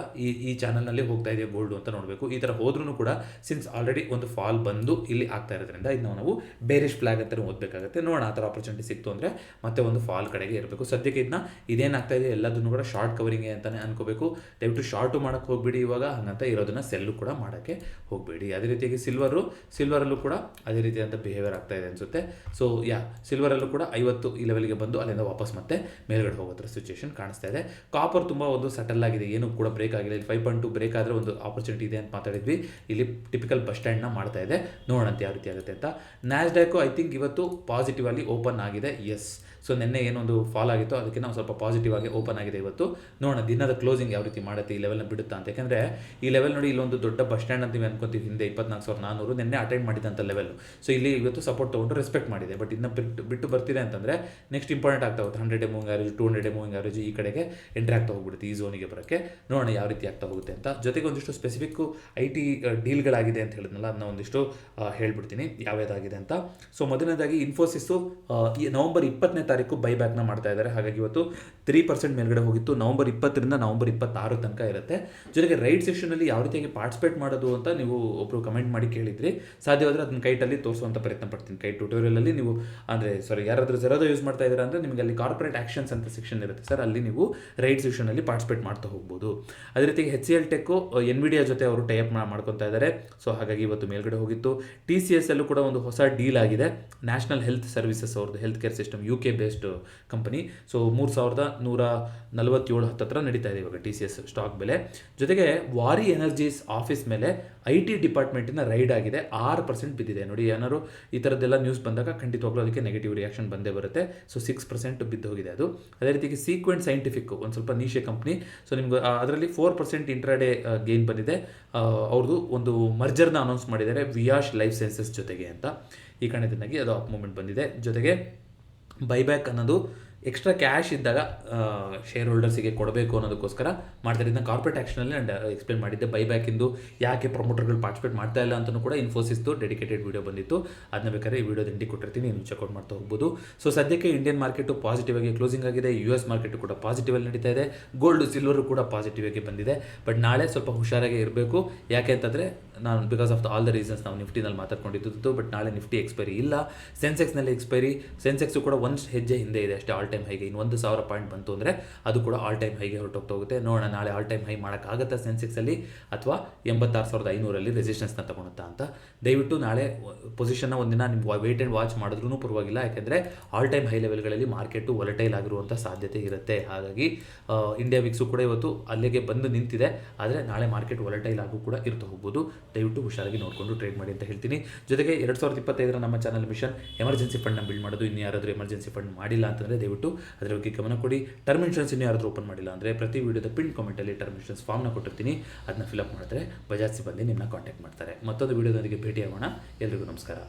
ಈ ಚಾನಲ್ನಲ್ಲಿ ಹೋಗ್ತಾ ಇದೆ ಗೋಲ್ಡು ಅಂತ ನೋಡಬೇಕು. ಈ ಥರ ಹೋದ್ರೂ ಕೂಡ ಸಿನ್ಸ್ ಆಲ್ರೆಡಿ ಒಂದು ಫಾಲ್ ಬಂದು ಇಲ್ಲಿ ಆಗ್ತಾ ಇರೋದ್ರಿಂದ ಇದನ್ನ ನಾವು ಬೇರಿಶ್ ಫ್ಲಾಗ್ ಅಂತ ಓದಬೇಕಾಗುತ್ತೆ. ನೋಡೋಣ ಆ ಥರ ಆಪರ್ಚುನಿಟಿ ಸಿಕ್ತು ಅಂದರೆ ಮತ್ತೆ ಒಂದು ಫಾಲ್ ಕಡೆಗೆ ಇರಬೇಕು. ಸದ್ಯಕ್ಕೆ ಇದನ್ನ ಇದೇನಾಗ್ತಾ ಇದೆ ಎಲ್ಲದನ್ನು ಕೂಡ ಶಾರ್ಟ್ ಕವರಿಂಗ್ ಅಂತಲೇ ಅನ್ಕೋಬೇಕು. ದಯವಿಟ್ಟು ಶಾರ್ಟು ಮಾಡೋಕ್ಕೆ ಹೋಗ್ಬೇಡಿ ಇವಾಗ, ಹಂಗಂತ ಇರೋದನ್ನ ಸೆಲ್ಲು ಕೂಡ ಮಾಡೋಕ್ಕೆ ಹೋಗಬೇಡಿ. ಅದೇ ರೀತಿಯಾಗಿ ಸಿಲ್ವರಲ್ಲೂ ಕೂಡ ಅದೇ ರೀತಿಯಾದಂಥ ಬಿಹೇವಿಯರ್ ಆಗ್ತಾ ಇದೆ ಅನಿಸುತ್ತೆ. ಸೊ ಸಿಲ್ವರಲ್ಲೂ ಕೂಡ 50 ಈ ಲೆವೆಲ್ಗೆ ಬಂದು ಅಲ್ಲಿಂದ ವಾಪಸ್ ಮತ್ತೆ ಮೇಲ್ಗಡೆ ಹೋಗೋದ್ರ ಸಿಚುವೇಶನ್ ಕಾಣಿಸ್ತಾ ಇದೆ. ಕಾಪರ್ ತುಂಬ ಒಂದು ಸೆಟಲ್ ಆಗಿದೆ, ಏನು ಕೂಡ ಬ್ರೇಕ್ ಆಗಿಲ್ಲ. ಇಲ್ಲಿ 5.2 ಬ್ರೇಕ್ ಆದರೆ ಒಂದು ಆಪರ್ಚುನಿಟಿ ಇದೆ ಅಂತ ಮಾತಾಡಿದ್ವಿ. ಇಲ್ಲಿ ಟಿಪಿಕಲ್ ಬಸ್ ಸ್ಟ್ಯಾಂಡ್ನ ಮಾಡ್ತಾ ಇದೆ, ನೋಡೋಣ ಯಾವ ರೀತಿ ಆಗುತ್ತೆ ಅಂತ. ನ್ಯಾಸ್ಡ್ಯಾಕು ಐ ಥಿಂಕ್ ಇವತ್ತು ಪಾಸಿಟಿವ್ ಅಲ್ಲಿ ಓಪನ್ ಆಗಿದೆ. ಎಸ್, ಸೊ ನಿನ್ನೆ ಏನೊಂದು ಫಾಲ್ ಆಗಿತ್ತು ಅದಕ್ಕೆ ನಾವು ಸ್ವಲ್ಪ ಪಾಸಿಟಿವ್ ಆಗಿ ಓಪನ್ ಆಗಿದೆ ಇವತ್ತು. ನೋಡೋಣ ದಿನದ ಕ್ಲೋಸಿಂಗ್ ಯಾವ ರೀತಿ ಮಾಡುತ್ತೆ, ಈ ಲೆವೆಲ್ನ ಬಿಡುತ್ತಾ ಅಂತ. ಯಾಕಂದರೆ ಈ ಲೆವೆಲ್ ನೋಡಿ ಇಲ್ಲೊಂದು ದೊಡ್ಡ ಬಸ್ ಸ್ಟ್ಯಾಂಡ್ ಅಂತ ನೀವು ಅನ್ಕೊಂತೀವಿ, ಹಿಂದೆ 24,400 ನಿನ್ನೆ ಅಟೆಂಡ್ ಮಾಡಿದಂಥ ಲೆವೆಲ್. ಸೊ ಇಲ್ಲಿ ಇವತ್ತು ಸಪೋರ್ಟ್ ತೊಗೊಂಡು ರೆಸ್ಪೆಕ್ಟ್ ಮಾಡಿದೆ. ಬಟ್ ಇದನ್ನ ಬಿಟ್ಟು ಬರ್ತಿದೆ ಅಂತಂದರೆ ನೆಕ್ಸ್ಟ್ ಇಂಪಾರ್ಟೆಂಟ್ ಆಗ್ತಾ ಹೋಗುತ್ತೆ. 100 ಮೂವಿಂಗ್ ಆವರೇಜ್, 200 ಮೂವಿಂಗ್ ಆವರೇಜ್ ಈ ಕಡೆಗೆ ಎಂಟ್ರಿ ಆಗ್ತಾ ಹೋಗ್ಬಿಡುತ್ತೆ ಈ ಝೋನಿಗೆ ಬರೋಕ್ಕೆ. ನೋಡೋಣ ಯಾವ ರೀತಿ ಆಗ್ತಾ ಹೋಗುತ್ತೆ ಅಂತ. ಜೊತೆಗೆ ಒಂದಿಷ್ಟು ಸ್ಪೆಸಿಫಿಕ್ IT ಡೀಲ್ಗಳಾಗಿದೆ ಅಂತ ಹೇಳಿದ್ನಲ್ಲ, ಅದನ್ನ ಒಂದಿಷ್ಟು ಹೇಳ್ಬಿಡ್ತೀನಿ ಯಾವ್ಯಾವುದಾಗಿದೆ ಅಂತ. ಸೊ ಮೊದಲನೇದಾಗಿ ಇನ್ಫೋಸಿಸ್ಸು ನವೆಂಬರ್ 20ನೇ ತಾರೀಕು ಬೈಬ್ಯಾಕ್ನ ಮಾಡ್ತಾ ಇದ್ದಾರೆ. ಹಾಗಾಗಿ ಇವತ್ತು 3% ಮೇಲ್ಗಡೆ ಹೋಗಿತ್ತು. ನವೆಂಬರ್ 20ರಿಂದ ನವೆಂಬರ್ 26 ತನಕ ಇರುತ್ತೆ. ಜೊತೆಗೆ ರೈಟ್ ಸೆಷನಲ್ಲಿ ಯಾವ ರೀತಿಯಾಗಿ ಪಾರ್ಟಿಸಿಪೇಟ್ ಮಾಡೋದು ಅಂತ ನೀವು ಒಬ್ಬರು ಕಮೆಂಟ್ ಮಾಡಿ ಕೇಳಿದ್ರಿ. ಸಾಧ್ಯವಾದರೆ ಅದನ್ನ ಕೈಟಲ್ಲಿ ತೋರಿಸುವಂಥ ಪ್ರಯತ್ನ ಪಡ್ತೀನಿ. ಕೈ ಟ್ಯೂಟೋರಿಯಲಲ್ಲಿ ನೀವು ಯಾರಾದರೂ ಜೆರೋದಾ ಯೂಸ್ ಮಾಡ್ತಾ ಇದ್ದೀರಾ ಅಂದರೆ ನಿಮಗೆ ಅಲ್ಲಿ ಕಾರ್ಪೊರೇಟ್ ಆಕ್ಷನ್ಸ್ ಅಂತ ಸೆಕ್ಷನ್ ಇರುತ್ತೆ ಸರ್, ಅಲ್ಲಿ ನೀವು ರೈಟ್ ಸೆಷನಲ್ಲಿ ಪಾರ್ಟಿಸಿಪೇಟ್ ಮಾಡ್ತಾ ಹೋಗ್ಬೋದು. ಅದೇ ರೀತಿ HCL ಟೆಕ್ಕು NVIDIA ಜೊತೆ ಅವರು ಟೈಅಪ್ ಮಾಡ್ಕೊತಾ ಇದ್ದಾರೆ. ಸೊ ಹಾಗಾಗಿ ಇವತ್ತು ಮೇಲ್ಗಡೆ ಹೋಗಿತ್ತು. TCS ಅಲ್ಲೂ ಕೂಡ ಒಂದು ಹೊಸ ಡೀಲ್ ಆಗಿದೆ. ನ್ಯಾಷನಲ್ ಹೆಲ್ತ್ ಸರ್ವಿಸಸ್ ಅವ್ರದ್ದು health care system UK based company. So 3147 ಹತ್ತತ್ರ ನಡೀತಾ ಇದೆ ಇವಾಗ TCS ಸ್ಟಾಕ್ ಬೆಲೆ. ಜೊತೆಗೆ ವಾರಿ ಎನರ್ಜೀಸ್ ಆಫೀಸ್ ಮೇಲೆ IT ಡಿಪಾರ್ಟ್ಮೆಂಟಿನ ರೈಡ್ ಆಗಿದೆ, 6% ಬಿದ್ದಿದೆ. ನೋಡಿ, ಏನಾದ್ರು ಈ ಥರದ್ದೆಲ್ಲ ನ್ಯೂಸ್ ಬಂದಾಗ ಖಂಡಿತವಾಗ್ಲೂ ಅದಕ್ಕೆ ನೆಗೆಟಿವ್ ರಿಯಾಕ್ಷನ್ ಬಂದೇ ಬರುತ್ತೆ. ಸೊ 6% ಬಿದ್ದು ಹೋಗಿದೆ ಅದು. ಅದೇ ರೀತಿಗೆ ಸೀಕ್ವೆಂಟ್ ಸೈಂಟಿಫಿಕ್ ಒಂದು ಸ್ವಲ್ಪ ನೀಶೆ ಕಂಪ್ನಿ. ಸೊ ನಿಮ್ಗೆ ಅದರಲ್ಲಿ 4% ಇಂಟ್ರಾಡೇ ಗೇನ್ ಬಂದಿದೆ. ಅವ್ರದ್ದು ಒಂದು ಮರ್ಜರ್ನ ಅನೌನ್ಸ್ ಮಾಡಿದ್ದಾರೆ ವಿಯಾಶ್ ಲೈಫ್ ಸೈನ್ಸಸ್ ಜೊತೆಗೆ ಅಂತ. ಈ ಕಾರಣದಿಂದಾಗಿ ಅದು ಅಪ್ ಮೂವ್ಮೆಂಟ್ ಬಂದಿದೆ. ಜೊತೆಗೆ ಬೈಬ್ಯಾಕ್ ಅನ್ನೋದು ಎಕ್ಸ್ಟ್ರಾ ಕ್ಯಾಶ್ ಇದ್ದಾಗ ಶೇರ್ ಹೋಲ್ಡರ್ಸಿಗೆ ಕೊಡಬೇಕು ಅನ್ನೋದಕ್ಕೋಸ್ಕರ ಮಾಡ್ತಾರೆ. ಇದನ್ನ ಕಾರ್ಪೊರೇಟ್ ಆ್ಯಕ್ಷನಲ್ಲಿ ನಾನು ಎಕ್ಸ್ಪ್ಲೇನ್ ಮಾಡಿದ್ದೆ. ಬೈಬ್ಯಾಕಿಂದು ಯಾಕೆ ಪ್ರಮೋಟರ್ಗಳು ಪಾರ್ಟಿಸಿಪೇಟ್ ಮಾಡ್ತಾ ಇಲ್ಲ ಅಂತಲೂ ಕೂಡ ಇನ್ಫೋಸಿಸ್ದು ಡೆಡಿಕೇಟೆಡ್ ವೀಡಿಯೋ ಬಂದಿತ್ತು. ಅದನ್ನ ಬೇಕಾದ್ರೆ ಈ ವಿಡಿಯೋದ ಎಂಡಿಗೆ ಕೊಟ್ಟಿರ್ತೀನಿ, ನೀವು ಚೆಕ್ಔಟ್ ಮಾಡ್ತಾ ಹೋಗ್ಬೋದು. ಸೊ ಸದ್ಯಕ್ಕೆ ಇಂಡಿಯನ್ ಮಾರ್ಕೆಟು ಪಾಸಿಟಿವ್ ಆಗಿ ಕ್ಲೋಸಿಂಗ್ ಆಗಿದೆ. US ಮಾರ್ಕೆಟು ಕೂಡ ಪಾಸಿಟಿವ್ ಅಲ್ಲಿ ನಡೀತಾ ಇದೆ. ಗೋಲ್ಡ್ ಸಿಲ್ವರು ಕೂಡ ಪಾಸಿಟಿವ್ ಆಗಿ ಬಂದಿದೆ. ಬಟ್ ನಾಳೆ ಸ್ವಲ್ಪ ಹುಷಾರಾಗಿ ಇರಬೇಕು. ಯಾಕೆ ಅಂತಂದರೆ ನಾನು because of all the reasons ನಾವು ನಿಫ್ಟಿನಲ್ಲಿ ಮಾತಾಡ್ಕೊಂಡಿದ್ದು. ಬಟ್ ನಾಳೆ ನಿಫ್ಟಿ ಎಕ್ಸ್ಪೈರಿ ಇಲ್ಲ, ಸೆನ್ಸೆಕ್ಸ್ನಲ್ಲಿ ಎಕ್ಸ್ಪೈರಿ. ಸೆನ್ಸೆಕ್ಸು ಕೂಡ ಒಂದು ಹೆಜ್ಜೆ ಹಿಂದೆ ಇದೆ ಅಷ್ಟೇ ಆಲ್ ಟೈಮ್ ಹೈಗೆ. ಇನ್ನು 1,000 ಪಾಯಿಂಟ್ ಬಂತು ಅಂದರೆ ಅದು ಕೂಡ ಆಲ್ ಟೈಮ್ ಹೈಗೆ ಹೊರಟೋಗ್ತಾ ಹೋಗುತ್ತೆ. ನೋಡೋಣ ನಾಳೆ ಆಲ್ ಟೈಮ್ ಹೈ ಮಾಡೋಕ್ಕಾಗತ್ತಾ ಸೆನ್ಸೆಕ್ಸಲ್ಲಿ, ಅಥವಾ 86,500 ರೆಸಿಸ್ಟೆನ್ಸ್ನ ತಗೊಳುತ್ತಾ ಅಂತ. ದಯವಿಟ್ಟು ನಾಳೆ ಪೊಸಿಷನ್ನ ಒಂದಿನ ನೀವು ವೇಟ್ ಆ್ಯಂಡ್ ವಾಚ್ ಮಾಡಿದ್ರೂ ಪರವಾಗಿಲ್ಲ. ಯಾಕೆಂದರೆ ಆಲ್ ಟೈಮ್ ಹೈ ಲೆವೆಲ್ಗಳಲ್ಲಿ ಮಾರ್ಕೆಟು ವೊಲಟೈಲ್ ಆಗಿರುವಂಥ ಸಾಧ್ಯತೆ ಇರುತ್ತೆ. ಹಾಗಾಗಿ ಇಂಡಿಯಾ ವಿಕ್ಸು ಕೂಡ ಇವತ್ತು ಅಲ್ಲಿಗೆ ಬಂದು ನಿಂತಿದೆ. ಆದರೆ ನಾಳೆ ಮಾರ್ಕೆಟ್ ವೊಲಟೈಲ್ ಆಗು ಕೂಡ ಇರ್ತಾ ಹೋಗ್ಬೋದು. ದಯವಿಟ್ಟು ಹುಷಾರಾಗಿ ನೋಡಿಕೊಂಡು ಟ್ರೇಡ್ ಮಾಡಿ ಅಂತ ಹೇಳ್ತೀನಿ. ಜೊತೆಗೆ 2025 ನಮ್ಮ ಚಾನಲ್ ಮಿಷನ್ ಎಮರ್ಜೆನ್ಸಿ ಫಂಡ್ನ ಬಿಲ್ಡ್ ಮಾಡೋದು. ಇನ್ನು ಯಾರಾದರೂ ಎಮರ್ಜೆನ್ಸಿ ಫಂಡ್ ಮಾಡಿಲ್ಲ ಅಂತಂದರೆ ದಯವಿಟ್ಟು ಅದರ ಬಗ್ಗೆ ಗಮನ ಕೊಡಿ. ಟರ್ಮ್ ಇನ್ಶೂರೆನ್ಸ್ ಇನ್ನೂ ಯಾರಾದರೂ ಓಪನ್ ಮಾಡಿಲ್ಲ ಅಂದರೆ ಪ್ರತಿ ವಿಡಿಯೋದ ಪಿನ್ ಕಾಮೆಂಟಲ್ಲಿ ಟರ್ಮ್ ಇನ್ಶೂರೆನ್ಸ್ ಫಾರ್ಮ್ನ ಕೊಟ್ಟಿರ್ತೀನಿ. ಅದನ್ನ ಫಿಲಪ್ ಮಾಡಿದ್ರೆ ಬಜಾಜ್ ಸಿಬ್ಬಂದಿ ನಿಮ್ಮನ್ನ ಕಾಂಟ್ಯಾಕ್ಟ್ ಮಾಡ್ತಾರೆ. ಮತ್ತೊಂದು ವಿಡಿಯೋದೊಂದಿಗೆ ಭೇಟಿಯಾಗೋಣ. ಎಲ್ರಿಗೂ ನಮಸ್ಕಾರ.